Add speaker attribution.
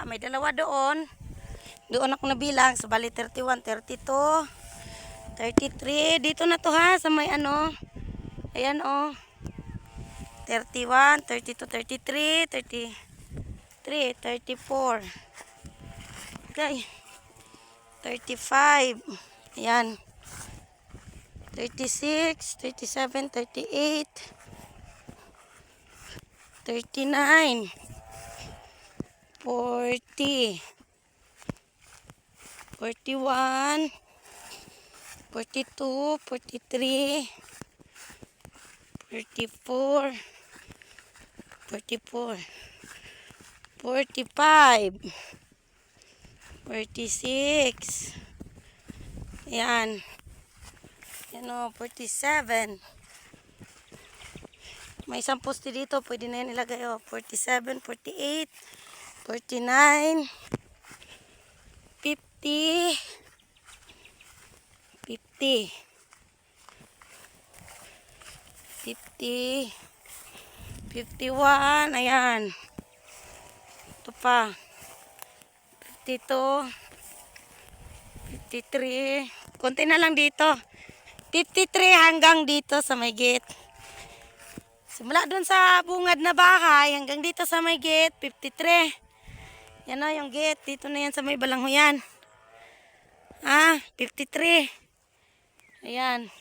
Speaker 1: May dalawa doon. Doon ako nabilang. So, bali 31, 32, 33. Dito na to ha. Sa may ano. Ayan oh. 31, 32, 33, 33, 34. Okay. 35. Ayan. 36, 37, 38, 39, 40, 41, 42, 43, 44, 44, 45, 46. Ayan. Yan o, 47. May isang poste dito. Pwede na yan ilagay o. 47, 48, 49, 50, 50, 50, 51. Ayan. Ito pa. 52, 53. Konti na lang dito. 53 hanggang dito sa may gate. Simula dun sa bungad na bahay hanggang dito sa may gate, 53. Yan o yung gate. Dito na yan sa may balanghoyan. 53. Ayan.